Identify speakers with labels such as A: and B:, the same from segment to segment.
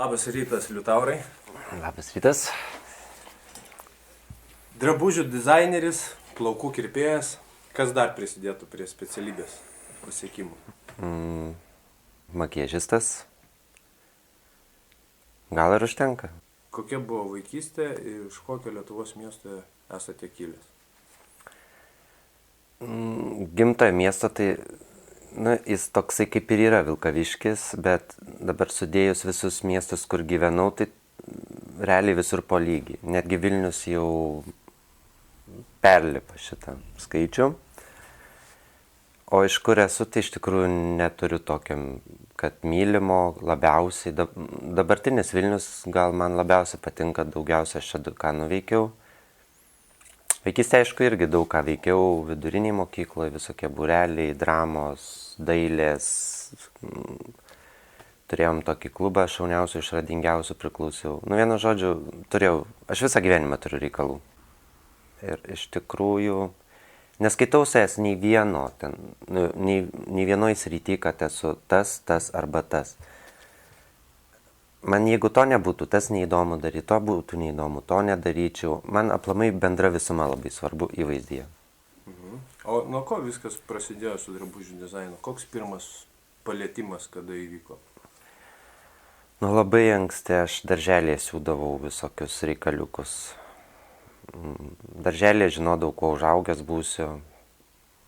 A: Labas rytas, Liutaurai.
B: Labas rytas.
A: Drabužių dizaineris, plaukų kirpėjas. Kas dar prisidėtų prie specialybės pasiekimų?
B: Makiažistas. Gal ir užtenka.
A: Kokia buvo vaikystė ir iš kokio Lietuvos miesto esate kilęs?
B: Gimtojo miesto tai, jis toksai kaip ir yra Vilkaviškis, bet dabar sudėjus visus miestus, kur gyvenau, tai realiai visur po lygiai. Netgi Vilnius jau perlipa šitą skaičių. O iš kur esu, tai iš tikrųjų neturiu tokio, kad mylimo labiausiai. Dabartinis Vilnius gal man labiausiai patinka, daugiausia aš čia ką nuveikiau. Vaikystė, aišku, irgi daug ką veikiau, viduriniai mokykloje, visokie būreliai, dramos, dailės. Turėjom tokį klubą, šauniausių, išradingiausių priklausiau. Vienu žodžiu, aš visą gyvenimą turiu reikalų. Ir iš tikrųjų, neskaitau savęs nei vieno, nei vienoj srity, kad esu tas arba tas. Man jeigu to nebūtų, tas neįdomu daryti, to būtų neįdomu, to nedaryčiau. Man aplamai bendra visuma labai svarbu įvaizdyje.
A: O nuo ko viskas prasidėjo su drabužių dizainu? Koks pirmas palietimas, kada įvyko?
B: Labai anksti aš darželėje siūdavau visokius reikaliukus. Darželėje žinodavau, kuo užaugęs būsiu.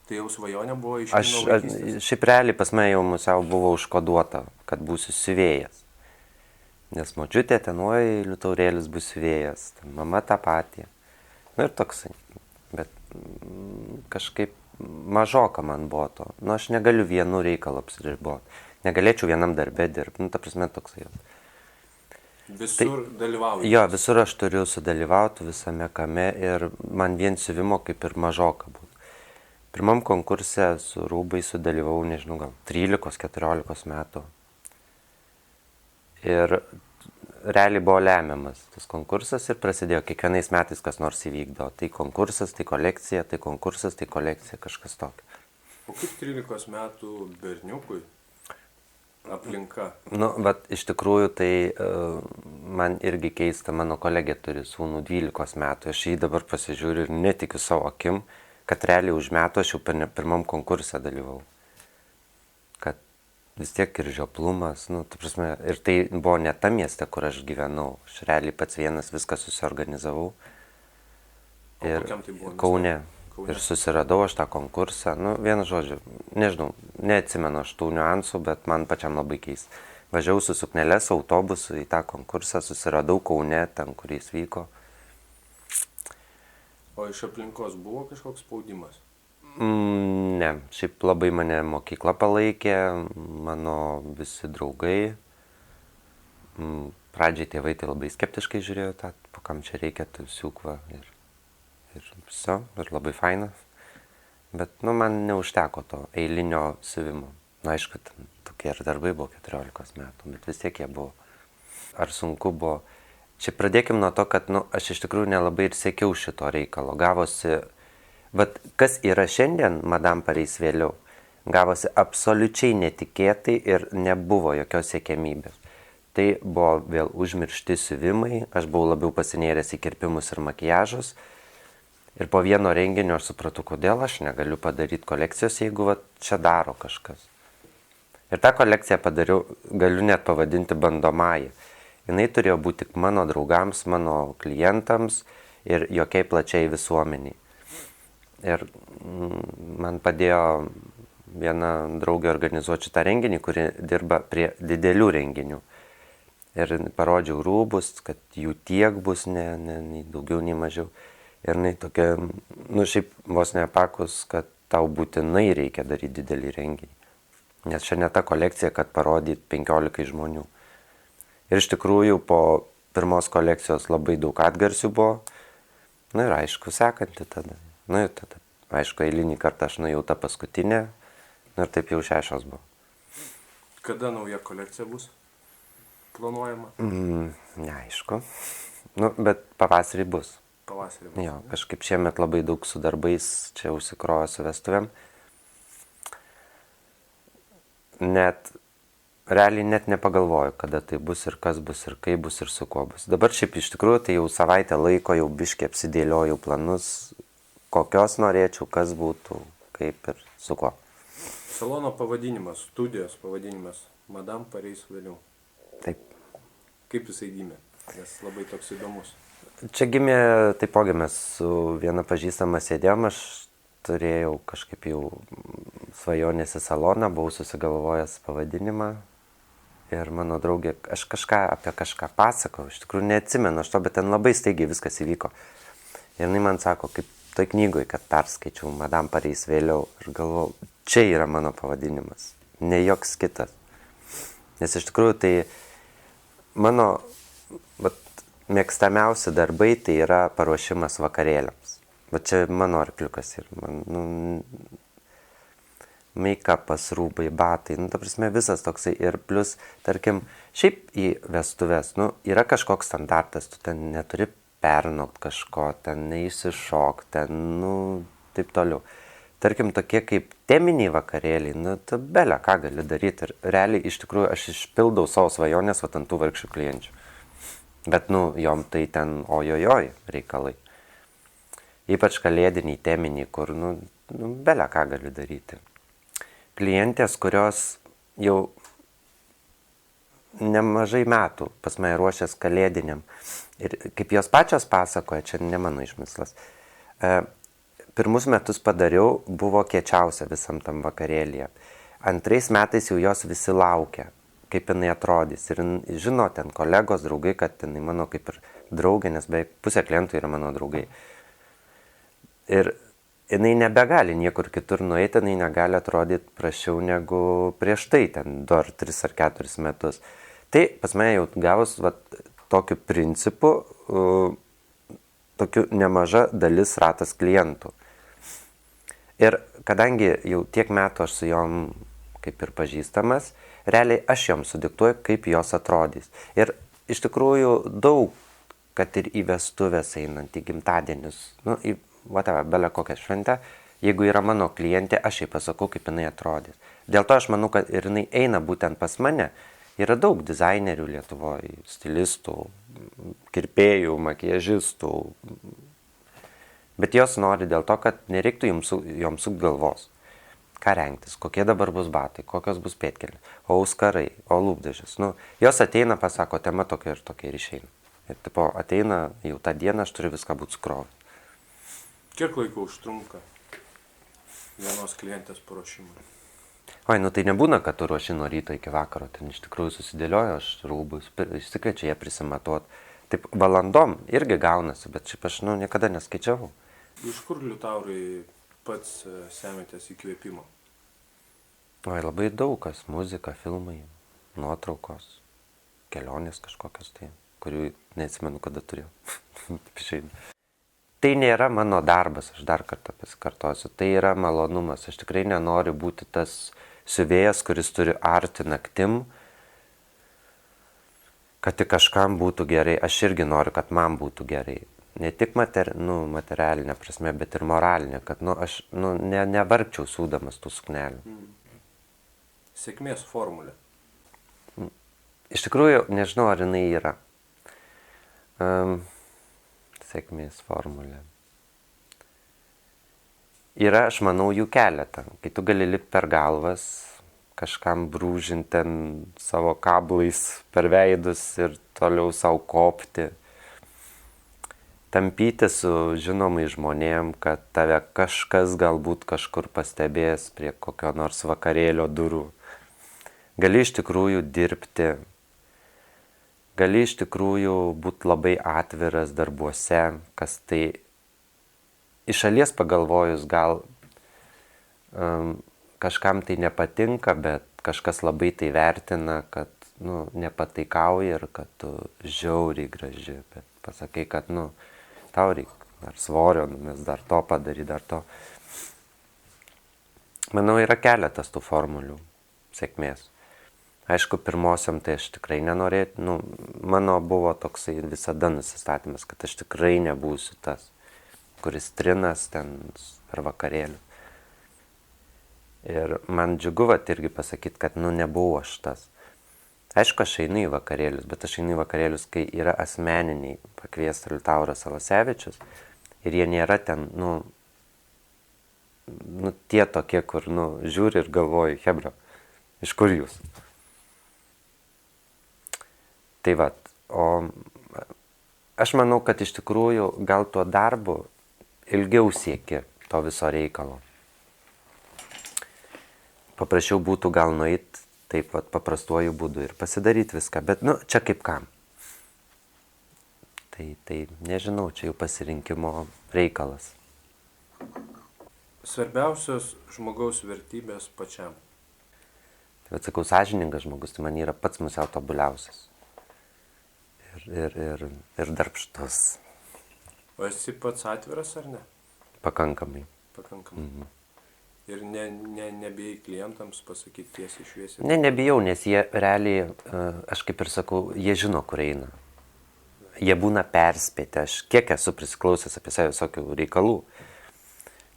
A: Tai jau svajonė buvo iš nuo vaikystės?
B: Šiaip realiai pas mane jau musiau buvo užkoduota, kad būsiu siuvėjas. Nes močiutė ten, Liutaurėlis bus siuvėjas, mama tą patį. Ir toksai. Bet kažkaip mažoka man buvo to. Aš negaliu vienu reikalu apsiriboti. Negalėčiau vienam darbe dirbti. Ta prasme toksai.
A: Visur dalyvauju.
B: Jo, visur aš turiu sudalyvauti visame kame ir man vien siuvimo kaip ir mažoka būtų. Pirmam konkurse su rūbai sudalyvau, nežinau, gal 13-14 metų. Ir realiai buvo lemiamas tas konkursas ir prasidėjo kiekvienais metais kas nors įvykdo. Tai konkursas, tai kolekcija, tai konkursas, tai kolekcija, kažkas tokio.
A: O kaip 13 metų berniukui aplinka?
B: Bet iš tikrųjų tai man irgi keista, mano kolegė turi sūnų 12 metų, aš jį dabar pasižiūriu ir netikiu savo akim, kad realiai už metų aš jau pirmam konkurse dalyvau. Kad vis tiek ir žioplumas, ta prasme, ir tai buvo ne ta mieste, kur aš gyvenau, aš realiai pats vienas viską susiorganizavau. Ir
A: kokiam tai buvo?
B: Kaune. Ir susiradau aš tą konkursą, vienu žodžiu, nežinau, neatsimenu aš tų niuansų, bet man pačiam labai keista. Važiavau su suknelės autobusu į tą konkursą, susiradau Kaune, ten, kur jis vyko.
A: O iš aplinkos buvo kažkoks spaudimas?
B: Ne, šiaip labai mane mokykla palaikė, mano visi draugai. Pradžiai tėvai tai labai skeptiškai žiūrėjo tą, po kam čia reikia, tai siūkva ir viso, ir labai fainas. Bet, man neužteko to eilinio siuvimo. Aišku, tokie ir darbai buvo 14 metų, bet vis tiek jie buvo. Ar sunku buvo? Čia pradėkim nuo to, kad, aš iš tikrųjų nelabai ir siekiau šito reikalo. Gavosi, bet kas yra šiandien, Madame Paris vėliau, gavosi absoliučiai netikėtai ir nebuvo jokios siekiamybės. Tai buvo vėl užmiršti siuvimai, aš buvau labiau pasinėręs į kirpimus ir makiažus. Ir po vieno renginio aš supratau, kodėl aš negaliu padaryti kolekcijos, jeigu čia daro kažkas. Ir tą kolekciją padariau, galiu net pavadinti bandomąją. Jis turėjo būti tik mano draugams, mano klientams ir jokiai plačiai visuomeniai. Ir man padėjo viena draugė organizuoti šitą renginį, kuri dirba prie didelių renginių. Ir parodžiau rūbus, kad jų tiek bus, nei daugiau, nei mažiau. Ir tokia, šiaip vos nepakus, kad tau būtinai reikia daryti didelį renginį. Nes čia ne ta kolekcija, kad parodyti 15 žmonių. Ir iš tikrųjų po pirmos kolekcijos labai daug atgarsių buvo. Ir aišku, sekanti tada. Ir tada, aišku, eilinį kartą aš nuėjau tą paskutinę. Ir taip jau 6 buvo.
A: Kada nauja kolekcija bus planuojama?
B: Neaišku. Bet pavasarį bus.
A: Pavasarį bus.
B: Jo, kažkaip šiemet labai daug su darbais čia užsikrojo su vestuvėm. Net realiai net nepagalvoju, kada tai bus ir kas bus ir kaip bus ir su kuo bus. Dabar šiaip iš tikrųjų tai jau savaitę laiko jau biškai apsidėliojau planus, kokios norėčiau, kas būtų, kaip ir su kuo.
A: Salono pavadinimas, studijos pavadinimas, Madame Paris vėliau.
B: Taip.
A: Kaip jisai gimė? Nes labai toks įdomus.
B: Čia gimė, taipogi mes su viena pažįstama sėdėjom, aš turėjau kažkaip jau svajonės į saloną, buvau susigalvojęs pavadinimą ir mano draugė, aš apie kažką pasakau, iš tikrųjų neatsimenu aš to, bet ten labai staigiai viskas įvyko. Ir jinai man sako, kaip toj knygoj, kad perskaičiau Madame Paris vėliau ir galvojau, čia yra mano pavadinimas, ne joks kitas. Nes iš tikrųjų tai mano mėgstamiausi darbai tai yra paruošimas vakarėliams. Bet čia mano arkliukas ir man, make-upas, rūbai, batai, ta prasme visas toksai ir plus, tarkim, šiaip į vestuves, yra kažkoks standartas, tu ten neturi pernaukt kažko, ten neįsišok, ten, taip toliau. Tarkim, tokie kaip teminiai vakarėliai, tu belę ką gali daryti ir realiai iš tikrųjų aš išpildau savo svajonės ant tų vargšių klienčių. Bet, jom tai ten ojojoj reikalai. Ypač kalėdiniai, teminiai, kur, belę ką gali daryti. Klientės, kurios jau nemažai metų pas mane ruošęs kalėdiniam. Ir kaip jos pačios pasakoja, čia ne mano išmislas. Pirmus metus padariau, buvo kiečiausia visam tam vakarėlyje. Antrais metais jau jos visi laukia, kaip jinai atrodys. Ir žino ten kolegos, draugai, kad jinai mano kaip ir draugė, nes beveik pusė klientų yra mano draugai. Ir jinai nebegali niekur kitur nueiti, jinai negali atrodyti prašiau negu prieš tai, ten 2 ar 3 ar 4 metus. Tai pas mane jau gavus tokiu principu, tokiu nemaža dalis ratas klientų. Ir kadangi jau tiek metų aš su jom kaip ir pažįstamas, realiai aš jom sudiktuoju, kaip jos atrodys. Ir iš tikrųjų daug, kad ir į vestuvės einant, į gimtadienius, į belę kokią šventę, jeigu yra mano klientė, aš jai pasakau, kaip jinai atrodys. Dėl to aš manau, kad ir jinai eina būtent pas mane. Yra daug dizainerių Lietuvoje, stilistų, kirpėjų, makiažistų. Bet jos nori dėl to, kad nereiktų joms sukt galvos. Ką rengtis, kokie dabar bus batai, kokios bus pėdkelės, o auskarai, o lūpdažis. Jos ateina, pasako, tema tokia ir tokia ir išeina. Ir tipo, ateina jau tą dieną, aš turiu viską būti sukrovęs.
A: Kiek laiko užtrunka vienos klientės paruošimui?
B: Oi, tai nebūna, kad tu ruoši nuo ryto iki vakaro. Ten iš tikrųjų susidėlioju aš rūbus, išsikviečiu ją prisimatuot. Taip valandom irgi gaunasi, bet šiaip aš niekada neskaičiavau.
A: Iš kur, Liutaurai, pats semiatės įkvėpimo?
B: Oi, labai daug kas. Muzika, filmai, nuotraukos, kelionės kažkokios tai, kurių neatsimenu, kada turėjau. Tai nėra mano darbas, aš dar kartą pasikartosiu. Tai yra malonumas. Aš tikrai nenoriu būti tas siuvėjas, kuris turi arti naktim, kad tik kažkam būtų gerai. Aš irgi noriu, kad man būtų gerai. Ne tik materialinė prasme, bet ir moralinė, kad aš nevargčiau sūdamas tų suknelių.
A: Sėkmės formulė.
B: Iš tikrųjų, nežinau, ar jinai yra. Sėkmės formulė. Yra, aš manau, jų keletą. Kai tu gali lipti per galvas, kažkam brūžinti ten savo kablais per veidus ir toliau savo kopti. Tampyti su žinomai žmonėm, kad tave kažkas galbūt kažkur pastebės prie kokio nors vakarėlio durų. Gali iš tikrųjų dirbti. Gali iš tikrųjų būti labai atviras darbuose, kas tai iš šalies pagalvojus gal kažkam tai nepatinka, bet kažkas labai tai vertina, kad nepataikauja ir kad tu žiauriai graži, bet pasakai, kad tau reikia dar svorio, mes dar to padaryti, dar to. Manau, yra keletas tų formulių sėkmės. Aišku, pirmosiam tai aš tikrai nenorėjau, mano buvo toksai visada nusistatymas, kad aš tikrai nebūsiu tas, kuris trinas ten per vakarėlių. Ir man džiugu irgi pasakyti, kad nebuvau aš tas. Aišku, aš einu į vakarėlius, bet aš einu į vakarėlius, kai yra asmeniniai pakviesta Liutauras Alasevičius ir jie nėra ten, nu tie tokie, kur, žiūri ir galvoji, hebra, iš kur jūs? Tai vat, o aš manau, kad iš tikrųjų gal tuo darbu ilgiau sieki to viso reikalo. Paprašiau būtų gal nueit taip vat paprastuoju būdu ir pasidaryti viską, bet, čia kaip kam. Tai nežinau, čia jau pasirinkimo reikalas.
A: Svarbiausios žmogaus vertybės pačiam.
B: Tai atsakau, sąžiningas žmogus, tai man yra pats musiau tobuliausias. Ir darbštus.
A: O esi pats atviras ar ne?
B: Pakankamai.
A: Pakankamai. Ir nebijai klientams pasakyti tiesiai šviesiai?
B: Nebijau, nes jie realiai, aš kaip ir sakau, jie žino, kur eina. Jie būna perspėti, aš kiek esu prisiklausęs apie save visokių reikalų.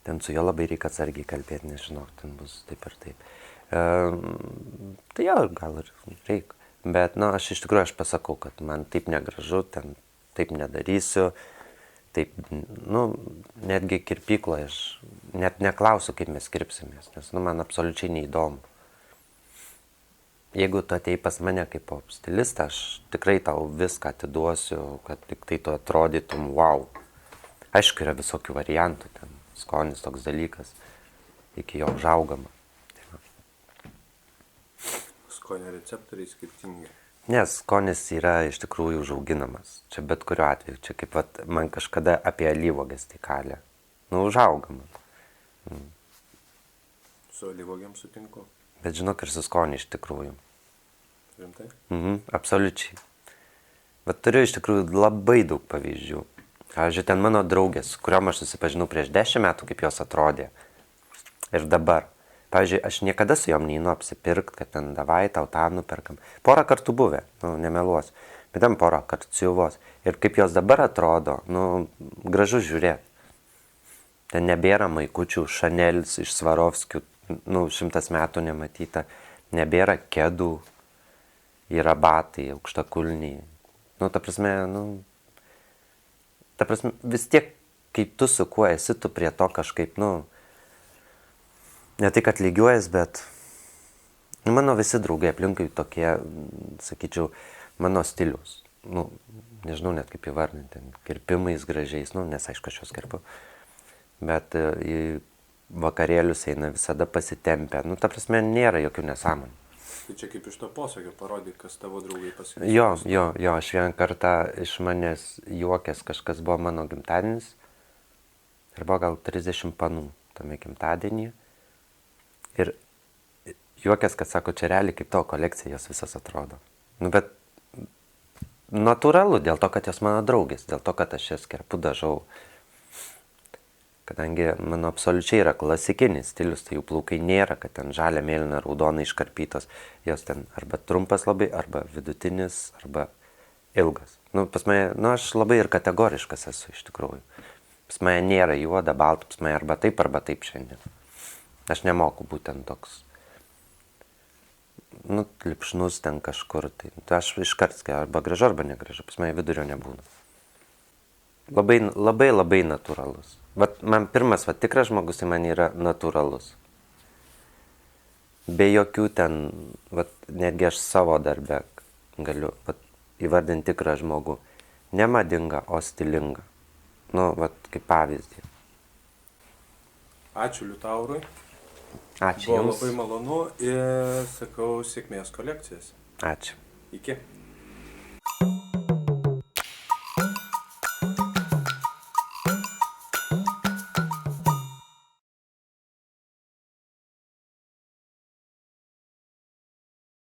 B: Ten su juo labai reikia atsargiai kalbėti, nežinau, ten bus taip ir taip. Tai jo, gal ir reikia. Bet, aš iš tikrųjų pasakau, kad man taip negražu, ten taip nedarysiu. Taip, netgi kirpykloje aš net neklausiu, kaip mes kirpsimės, nes, man absoliučiai neįdomu. Jeigu tu atėjai pas mane kaip stilistą, aš tikrai tau viską atiduosiu, kad tik tai tu atrodytum, wow. Aišku, yra visokių variantų, ten skonis toks dalykas, iki jo užaugama.
A: Skonio receptoriai skirtingi.
B: Nes skonis yra iš tikrųjų užauginamas. Čia bet kuriuo atveju. Čia kaip man kažkada apie alyvuogės tai kalė. Užaugama.
A: Su alyvuogėm sutinku.
B: Bet žinok ir su skoniu iš tikrųjų.
A: Rimtai?
B: Absoliučiai. Bet turiu iš tikrųjų labai daug pavyzdžių. Pavyzdžiui, ten mano draugės, su kuriuom aš susipažinau prieš 10 metų, kaip jos atrodė. Ir dabar. Pavyzdžiui, aš niekada su jom neinu apsipirkt, kad ten davai, tau tą nuperkam. Porą kartų buvę, nemeluosiu, bet ten porą kartų siuvos. Ir kaip jos dabar atrodo, gražu žiūrėti. Ten nebėra maikučių, Šanelis iš Svarovskių, 100 metų nematyta. Nebėra kedų, yra batai, aukštakulniai. Ta prasme, vis tiek, kai tu su kuo esi, tu prie to kažkaip, ne tai, kad lygiuojas, bet mano visi draugai aplinkui tokie, sakyčiau, mano stilius. Nežinau net kaip įvardinti, kirpimais gražiais, nes aišku, aš juos kirpiu. Bet į vakarėlius eina visada pasitempę. Ta prasme, nėra jokių nesąmonių.
A: Tai čia kaip iš to posakio parodyk, kas tavo draugai pasakys.
B: Jo, aš vieną kartą iš manęs juokęs, kažkas buvo mano gimtadienis. Ir buvo gal 30 panų tame gimtadienyje. Ir juokės, kad sako, čia realiai kaip tavo kolekcija, jos visas atrodo. Bet natūralu, dėl to, kad jos mano draugės, dėl to, kad aš jas kerpu dažau. Kadangi mano absoliučiai yra klasikinis stilius, tai jų plaukai nėra, kad ten žalia, mėlyna, raudona iškarpytos. Jos ten arba trumpas labai, arba vidutinis, arba ilgas. Pas mane, aš labai ir kategoriškas esu iš tikrųjų. Pas mane nėra juoda, balta, pas mane arba taip šiandien. Aš nemoku būtent toks, lipšnus ten kažkur, tai aš iškart arba gražu, arba negražu, pas mane vidurio nebūna. Labai natūralus. Man pirmas tikras žmogus, tai man yra natūralus. Be jokių ten, netgi aš savo darbe galiu įvardinti tikrą žmogų. Ne madinga, o stilinga. Kaip pavyzdį.
A: Ačiū Liutaurui.
B: Ačiū
A: Buvo
B: jums.
A: labai malonu ir sakau sėkmės kolekcijas.
B: Ačiū.
A: Iki.